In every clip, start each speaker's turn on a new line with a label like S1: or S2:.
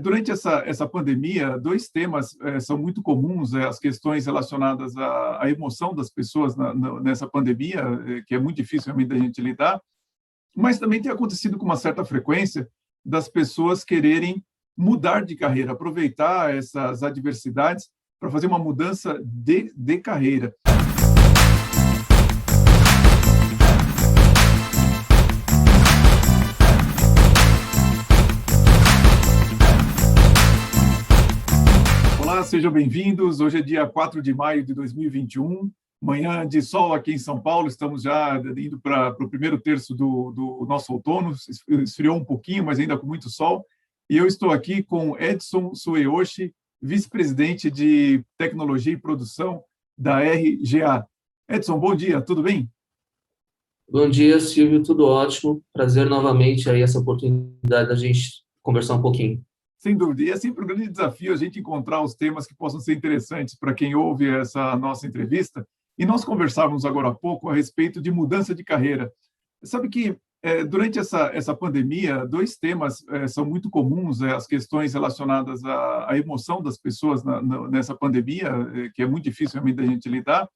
S1: Durante essa pandemia, dois temas são muito comuns, as questões relacionadas à emoção das pessoas nessa pandemia, que é muito difícil realmente da gente lidar, mas também tem acontecido com uma certa frequência das pessoas quererem mudar de carreira, aproveitar essas adversidades para fazer uma mudança de carreira. Olá, sejam bem-vindos. Hoje é dia 4 de maio de 2021, manhã de sol aqui em São Paulo. Estamos já indo para o primeiro terço do nosso outono. Esfriou um pouquinho, mas ainda com muito sol. E eu estou aqui com Edson Sueyoshi, vice-presidente de tecnologia e produção da RGA. Edson, bom dia, tudo bem?
S2: Bom dia, Silvio, tudo ótimo. Prazer novamente aí essa oportunidade da gente conversar um pouquinho.
S1: Sem dúvida. E é sempre um grande desafio a gente encontrar os temas que possam ser interessantes para quem ouve essa nossa entrevista. E nós conversávamos agora há pouco a respeito de mudança de carreira. Sabe que durante essa pandemia, dois temas são muito comuns, as questões relacionadas à emoção das pessoas nessa pandemia, que é muito difícil realmente da gente lidar,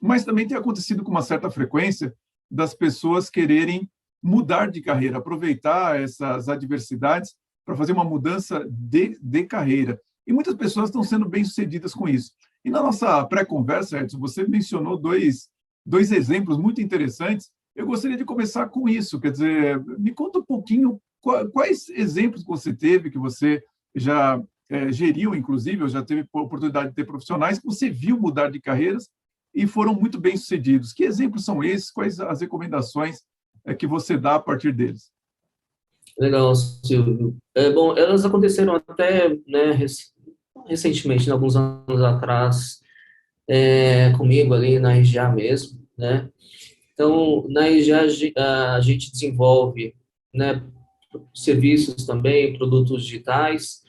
S1: mas também tem acontecido com uma certa frequência das pessoas quererem mudar de carreira, aproveitar essas adversidades para fazer uma mudança de carreira. E muitas pessoas estão sendo bem-sucedidas com isso. E na nossa pré-conversa, Edson, você mencionou dois exemplos muito interessantes. Eu gostaria de começar com isso, quer dizer, me conta um pouquinho quais exemplos você teve, que você já geriu, inclusive, ou já teve a oportunidade de ter profissionais que você viu mudar de carreiras e foram muito bem-sucedidos. Que exemplos são esses? Quais as recomendações que você dá a partir deles?
S2: Legal, Silvio. Bom, elas aconteceram até, né, recentemente, né, alguns anos atrás, comigo ali na RGA mesmo, né? Então, na RGA a gente desenvolve, né, serviços também, produtos digitais,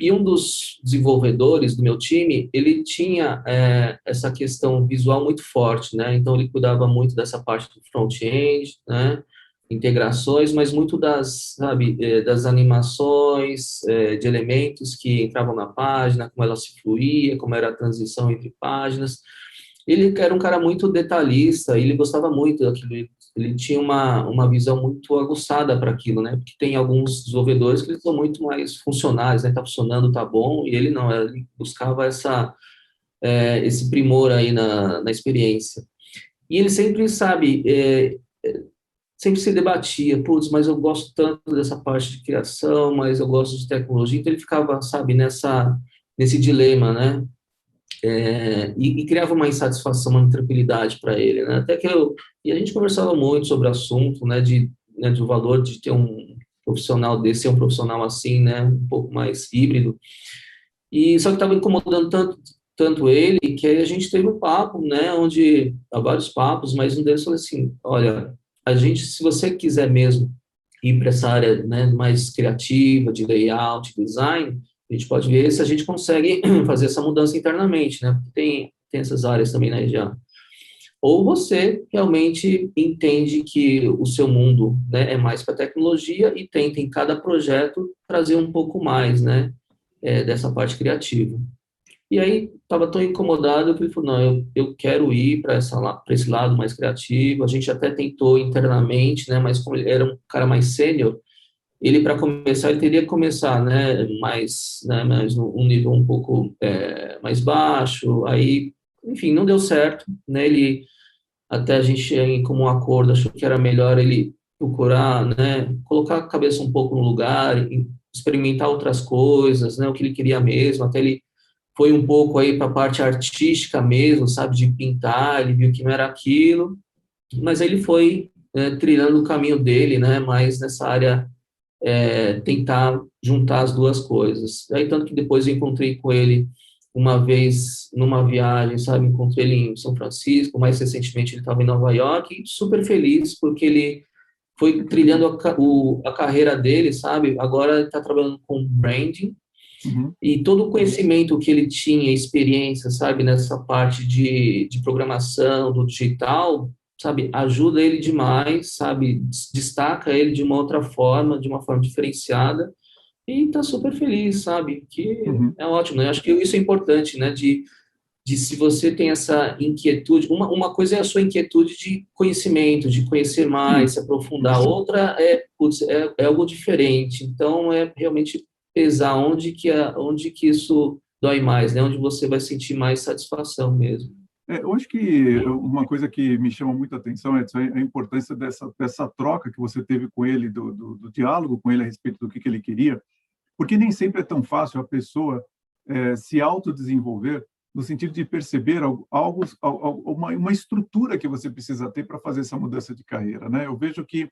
S2: e um dos desenvolvedores do meu time, ele tinha essa questão visual muito forte, né? Então, ele cuidava muito dessa parte do front-end, né? Integrações, mas muito sabe, das animações, de elementos que entravam na página, como ela se fluía, como era a transição entre páginas. Ele era um cara muito detalhista, ele gostava muito daquilo, ele tinha uma visão muito aguçada para aquilo, né? Porque tem alguns desenvolvedores que eles são muito mais funcionais, né? Tá funcionando, tá bom, e ele não, ele buscava esse primor aí na experiência. E ele sempre, sabe, sempre se debatia, putz, mas eu gosto tanto dessa parte de criação, mas eu gosto de tecnologia, então ele ficava, sabe, nesse dilema, né? E criava uma insatisfação, uma intranquilidade para ele, né? E a gente conversava muito sobre o assunto, né, do valor de ter um profissional desse, ser um profissional assim, né, um pouco mais híbrido. E só que estava incomodando tanto ele que aí a gente teve um papo, né, onde há vários papos, mas um deles falou assim, olha, a gente, se você quiser mesmo ir para essa área, né, mais criativa, de layout, design, a gente pode ver se a gente consegue fazer essa mudança internamente, né? Porque tem essas áreas também na região. Ou você realmente entende que o seu mundo, né, é mais para tecnologia e tenta em cada projeto trazer um pouco mais, né, dessa parte criativa. E aí estava tão incomodado que ele falou, não, eu quero ir para esse lado mais criativo. A gente até tentou internamente, né, mas como ele era um cara mais sênior, ele, para começar, ele teria que começar, mais um nível um pouco mais baixo. Aí, enfim, não deu certo, né? Até a gente, em comum acordo, achou que era melhor ele procurar, né, colocar a cabeça um pouco no lugar, experimentar outras coisas, né? O que ele queria mesmo. Até ele foi um pouco aí para a parte artística mesmo, sabe, de pintar. Ele viu que não era aquilo, mas ele foi trilhando o caminho dele, né? Mais nessa área, tentar juntar as duas coisas. Aí, tanto que depois eu encontrei com ele uma vez numa viagem, sabe? Encontrei ele em São Francisco, mais recentemente ele estava em Nova York, e super feliz porque ele foi trilhando a carreira dele, sabe? Agora ele está trabalhando com branding,
S1: Uhum.
S2: e todo o conhecimento que ele tinha, experiência, sabe? Nessa parte de programação, do digital, sabe, ajuda ele demais, sabe, destaca ele de uma outra forma, de uma forma diferenciada, e tá super feliz, sabe? Que
S1: Uhum.
S2: é ótimo, né? Acho que isso é importante, né? De se você tem essa inquietude, uma coisa é a sua inquietude de conhecimento, de conhecer mais,
S1: Sim,
S2: se aprofundar,
S1: isso.
S2: outra é, putz, é algo diferente, então é realmente pesar onde que isso dói mais, né? Onde você vai sentir mais satisfação mesmo.
S1: Eu acho que uma coisa que me chama muita atenção, Edson, é a importância dessa troca que você teve com ele, do diálogo com ele a respeito do que ele queria, porque nem sempre é tão fácil a pessoa se autodesenvolver no sentido de perceber uma estrutura que você precisa ter para fazer essa mudança de carreira, né? Eu vejo que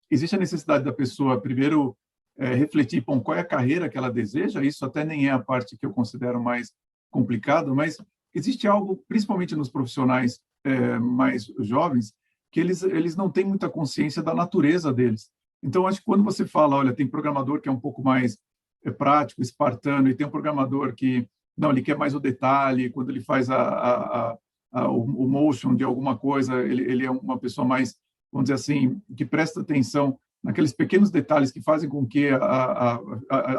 S1: existe a necessidade da pessoa, primeiro, refletir, bom, qual é a carreira que ela deseja, isso até nem é a parte que eu considero mais complicada, mas existe algo, principalmente nos profissionais mais jovens, que eles não têm muita consciência da natureza deles. Então, acho que quando você fala, olha, tem programador que é um pouco mais prático, espartano, e tem um programador que, não, ele quer mais o detalhe, quando ele faz o motion de alguma coisa, ele é uma pessoa mais, vamos dizer assim, que presta atenção naqueles pequenos detalhes que fazem com que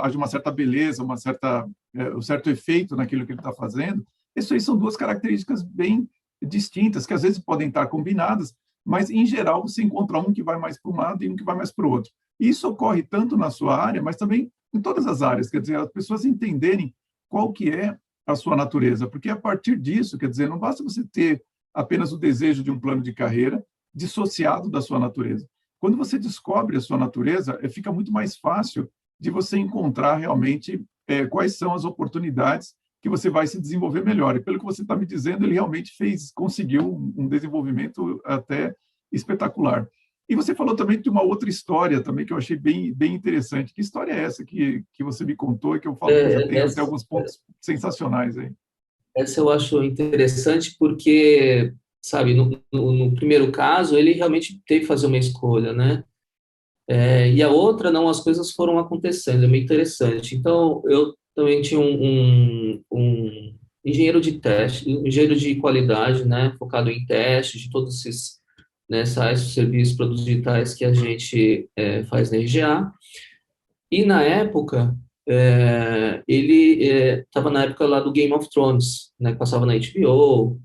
S1: haja uma certa beleza, um certo efeito naquilo que ele está fazendo. Isso aí são duas características bem distintas, que às vezes podem estar combinadas, mas, em geral, você encontra um que vai mais para um lado e um que vai mais para o outro. Isso ocorre tanto na sua área, mas também em todas as áreas, quer dizer, as pessoas entenderem qual que é a sua natureza, porque a partir disso, quer dizer, não basta você ter apenas o desejo de um plano de carreira dissociado da sua natureza. Quando você descobre a sua natureza, fica muito mais fácil de você encontrar realmente quais são as oportunidades que você vai se desenvolver melhor. E pelo que você está me dizendo, ele realmente conseguiu um desenvolvimento até espetacular. E você falou também de uma outra história também que eu achei bem interessante. Que história é essa que você me contou e que eu falo, puxa,
S2: É,
S1: tem alguns pontos sensacionais aí.
S2: essa eu acho interessante porque, sabe, no primeiro caso, ele realmente teve que fazer uma escolha, né? E a outra, não, as coisas foram acontecendo, é meio interessante. Então, eu também tinha um engenheiro de teste, um engenheiro de qualidade, né, focado em testes de todos esses, né, sites, serviços, produtos digitais que a gente faz na RGA. E na época, ele estava na época lá do Game of Thrones, né, que passava na HBO,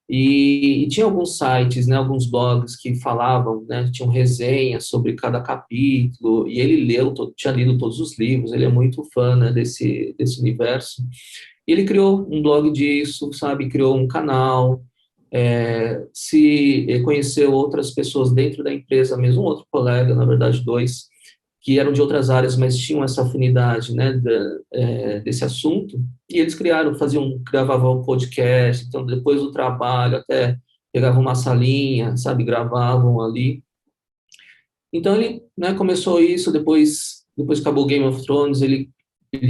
S2: e tinha alguns sites, né, alguns blogs que falavam, né, tinham resenhas sobre cada capítulo, e ele tinha lido todos os livros, ele é muito fã, né, desse universo. E ele criou um blog disso, sabe, criou um canal, se conheceu outras pessoas dentro da empresa, mesmo um outro colega, na verdade dois, que eram de outras áreas, mas tinham essa afinidade, né, desse assunto, e eles gravavam um podcast, então depois do trabalho até pegavam uma salinha, sabe, gravavam ali. Então ele, né, começou isso, depois acabou Game of Thrones, ele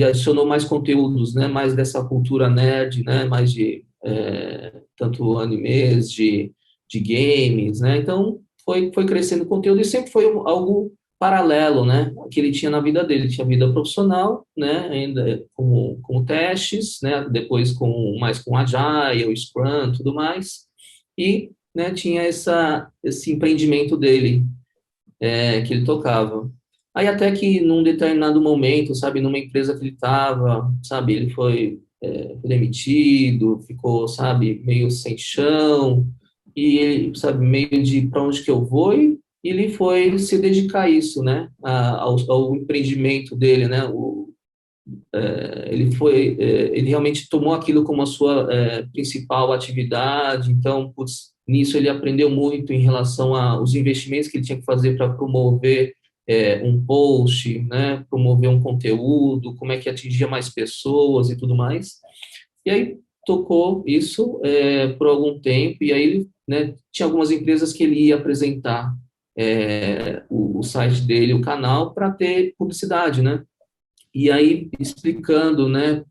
S2: adicionou mais conteúdos, né, mais dessa cultura nerd, né, mais de tanto animes, de games, né, então foi crescendo o conteúdo e sempre foi algo paralelo, né, que ele tinha na vida dele, ele tinha vida profissional, né, ainda como testes, né, depois mais com Agile, Scrum, tudo mais, e, né, tinha esse empreendimento dele, que ele tocava. Aí até que num determinado momento, sabe, numa empresa que ele estava, sabe, ele foi demitido, ficou, sabe, meio sem chão, e ele, sabe, meio de para onde que eu vou, e ele foi se dedicar a isso, né, ao empreendimento dele, né, ele realmente tomou aquilo como a sua principal atividade, então, putz, nisso ele aprendeu muito em relação aos investimentos que ele tinha que fazer para promover um post, né, promover um conteúdo, como é que atingia mais pessoas e tudo mais. E aí tocou isso por algum tempo, e aí ele, né, tinha algumas empresas que ele ia apresentar o site dele, o canal, para ter publicidade, né? E aí, explicando, né,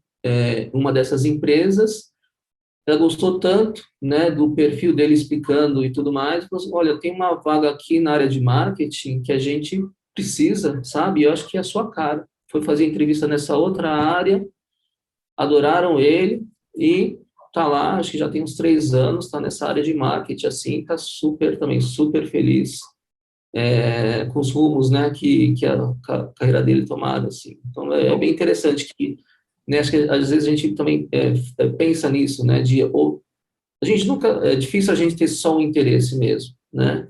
S2: uma dessas empresas, ela gostou tanto, né, do perfil dele explicando e tudo mais, falou assim, olha, tem uma vaga aqui na área de marketing que a gente precisa, sabe? Eu acho que é a sua cara. Foi fazer entrevista nessa outra área, adoraram ele e tá lá, acho que já tem uns 3 anos, tá nessa área de marketing, assim, tá super, também super feliz. com os rumos, né, que a carreira dele tomara, assim. Então, é bem interessante que, né, acho que às vezes a gente também pensa nisso, né, a gente nunca, é difícil a gente ter só um interesse mesmo, né,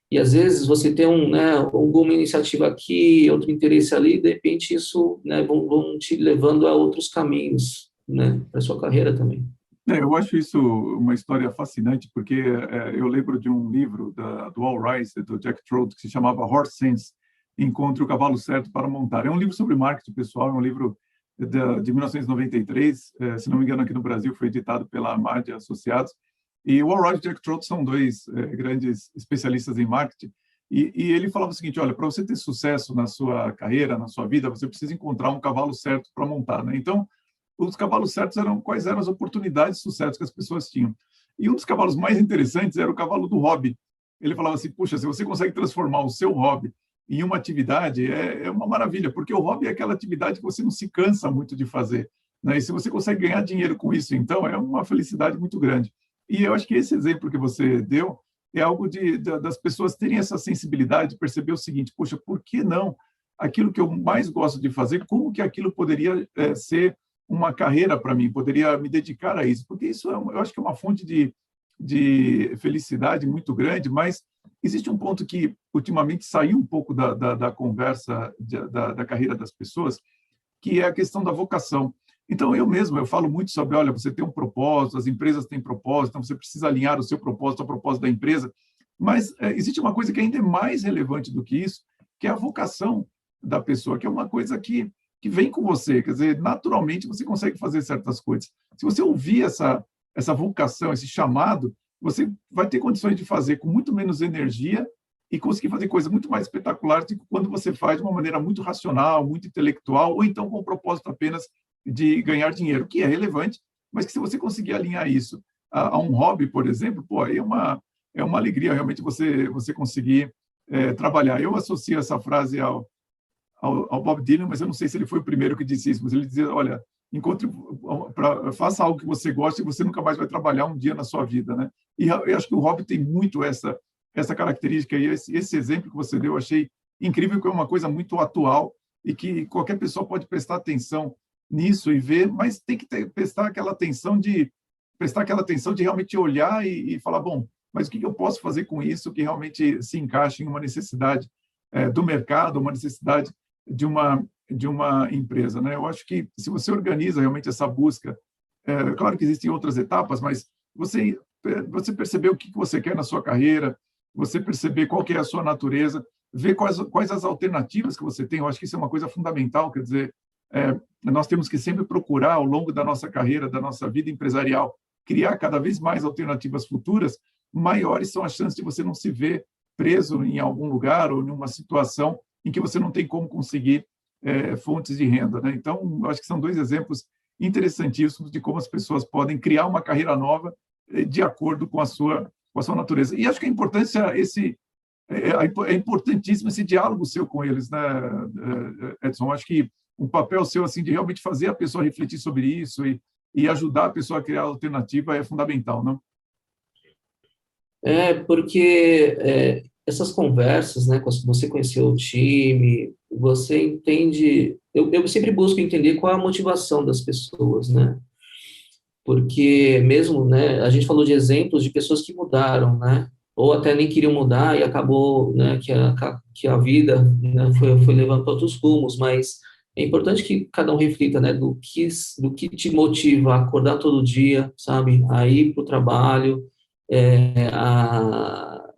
S2: e às vezes você tem né, alguma iniciativa aqui, outro interesse ali, de repente isso, né, vão te levando a outros caminhos, né, para sua carreira também.
S1: Eu acho isso uma história fascinante, porque eu lembro de um livro do Al Rice, do Jack Trout, que se chamava Horse Sense, Encontre o Cavalo Certo para Montar. É um livro sobre marketing pessoal, é um livro de 1993, se não me engano, aqui no Brasil foi editado pela Amad Associados, e o Al Rice e o Jack Trout são dois grandes especialistas em marketing, e ele falava o seguinte, olha, para você ter sucesso na sua carreira, na sua vida, você precisa encontrar um cavalo certo para montar, né? Então, os cavalos certos eram quais eram as oportunidades de sucesso que as pessoas tinham. E um dos cavalos mais interessantes era o cavalo do hobby. Ele falava assim, puxa, se você consegue transformar o seu hobby em uma atividade, é uma maravilha, porque o hobby é aquela atividade que você não se cansa muito de fazer, né? E se você consegue ganhar dinheiro com isso, então, é uma felicidade muito grande. E eu acho que esse exemplo que você deu é algo das pessoas terem essa sensibilidade de perceber o seguinte, puxa, por que não aquilo que eu mais gosto de fazer, como que aquilo poderia ser uma carreira para mim, poderia me dedicar a isso, porque isso eu acho que é uma fonte de felicidade muito grande, mas existe um ponto que ultimamente saiu um pouco da conversa da carreira das pessoas, que é a questão da vocação. Então, eu falo muito sobre, olha, você tem um propósito, as empresas têm propósito, então você precisa alinhar o seu propósito ao propósito da empresa, mas existe uma coisa que ainda é mais relevante do que isso, que é a vocação da pessoa, que é uma coisa que vem com você, quer dizer, naturalmente você consegue fazer certas coisas. Se você ouvir essa vocação, esse chamado, você vai ter condições de fazer com muito menos energia e conseguir fazer coisas muito mais espetaculares do que quando você faz de uma maneira muito racional, muito intelectual, ou então com o propósito apenas de ganhar dinheiro, que é relevante, mas que se você conseguir alinhar isso a um hobby, por exemplo, pô, aí é uma alegria realmente você conseguir trabalhar. Eu associo essa frase ao Bob Dylan, mas eu não sei se ele foi o primeiro que disse isso, mas ele dizia, olha, faça algo que você gosta e você nunca mais vai trabalhar um dia na sua vida, né? E eu acho que o hobby tem muito essa característica, e esse exemplo que você deu, eu achei incrível, que é uma coisa muito atual e que qualquer pessoa pode prestar atenção nisso e ver, mas tem que prestar aquela atenção de realmente olhar e falar, bom, mas o que eu posso fazer com isso que realmente se encaixe em uma necessidade do mercado, uma necessidade de uma empresa, né? Eu acho que se você organiza realmente essa busca, claro que existem outras etapas, mas você perceber o que você quer na sua carreira, você perceber qual que é a sua natureza, ver quais as alternativas que você tem, eu acho que isso é uma coisa fundamental, quer dizer, nós temos que sempre procurar, ao longo da nossa carreira, da nossa vida empresarial, criar cada vez mais alternativas futuras, maiores são as chances de você não se ver preso em algum lugar ou em uma situação em que você não tem como conseguir fontes de renda, né? Então, acho que são dois exemplos interessantíssimos de como as pessoas podem criar uma carreira nova de acordo com a sua natureza. E acho que a importância é importantíssimo esse diálogo seu com eles, né, Edson? Acho que um papel seu assim de realmente fazer a pessoa refletir sobre isso e ajudar a pessoa a criar alternativa é fundamental, não?
S2: Porque essas conversas, né, quando você conheceu o time, você entende. Eu sempre busco entender qual é a motivação das pessoas, né? Porque mesmo, né, a gente falou de exemplos de pessoas que mudaram, né? Ou até nem queriam mudar e acabou, né, que a vida, né, foi levando para outros rumos, mas é importante que cada um reflita, né, do que te motiva a acordar todo dia, sabe, a ir para o trabalho, é, a,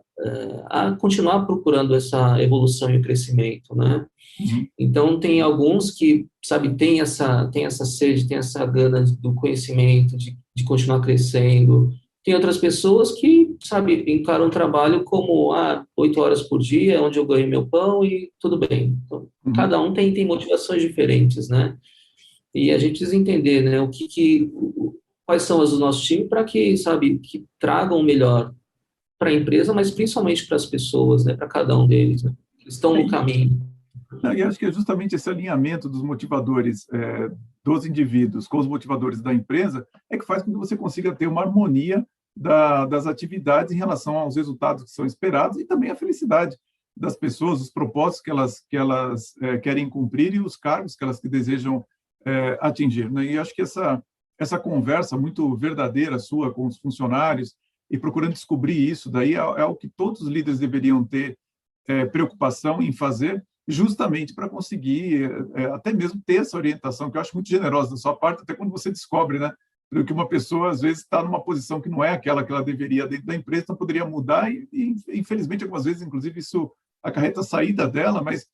S2: a continuar procurando essa evolução e o crescimento, né?
S1: Uhum.
S2: Então, tem alguns que, sabe, tem essa sede, tem essa gana do conhecimento, de continuar crescendo. Tem outras pessoas que, sabe, encaram o trabalho como 8 horas por dia, é onde eu ganho meu pão e tudo bem. Então,
S1: Uhum.
S2: cada um tem motivações diferentes, né? E a gente precisa entender, né, quais são as do nosso time para que, sabe, que tragam o melhor para a empresa, mas principalmente para as pessoas, né, para cada um deles, né? Eles estão no
S1: E,
S2: caminho.
S1: não, e acho que é justamente esse alinhamento dos motivadores dos indivíduos com os motivadores da empresa é que faz com que você consiga ter uma harmonia das atividades em relação aos resultados que são esperados e também a felicidade. das pessoas, os propósitos que elas querem cumprir e os cargos que elas desejam atingir, né? E acho que essa conversa muito verdadeira sua com os funcionários e procurando descobrir isso, daí é o que todos os líderes deveriam ter preocupação em fazer, justamente para conseguir até mesmo ter essa orientação, que eu acho muito generosa da sua parte, até quando você descobre, né, que uma pessoa, às vezes, está numa posição que não é aquela que ela deveria dentro da empresa, então poderia mudar e infelizmente, algumas vezes, inclusive, isso acarreta a saída dela, mas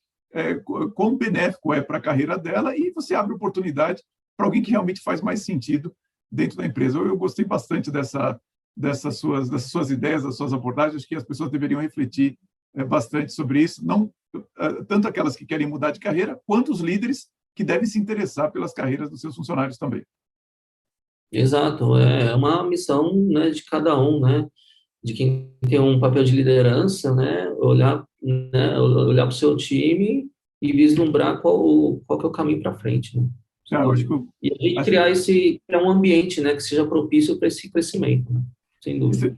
S1: quão benéfico é para a carreira dela e você abre oportunidade para alguém que realmente faz mais sentido dentro da empresa. Eu gostei bastante dessas suas ideias, das suas abordagens, acho que as pessoas deveriam refletir bastante sobre isso, não tanto aquelas que querem mudar de carreira, quanto os líderes que devem se interessar pelas carreiras dos seus funcionários também.
S2: Exato, é uma missão, né, de cada um, né, de quem tem um papel de liderança, né, olhar para o seu time e vislumbrar qual que é o caminho para frente, né, sem
S1: Eu acho
S2: dúvida.
S1: que
S2: E a gente
S1: acho que
S2: criar um ambiente, né, que seja propício para esse crescimento, né, sem dúvida.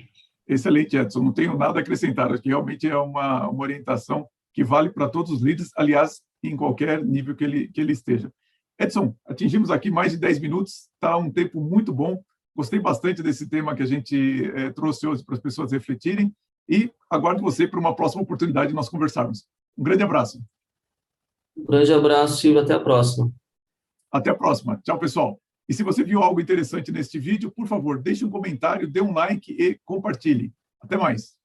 S1: excelente, Edson. Não tenho nada a acrescentar. Acho que realmente é uma orientação que vale para todos os líderes, aliás, em qualquer nível que ele esteja. Edson, atingimos aqui mais de 10 minutos, está um tempo muito bom. Gostei bastante desse tema que a gente trouxe hoje para as pessoas refletirem e aguardo você para uma próxima oportunidade de nós conversarmos. Um grande abraço.
S2: Um grande abraço, Silvio, até a próxima.
S1: Até a próxima. Tchau, pessoal. E se você viu algo interessante neste vídeo, por favor, deixe um comentário, dê um like e compartilhe. Até mais.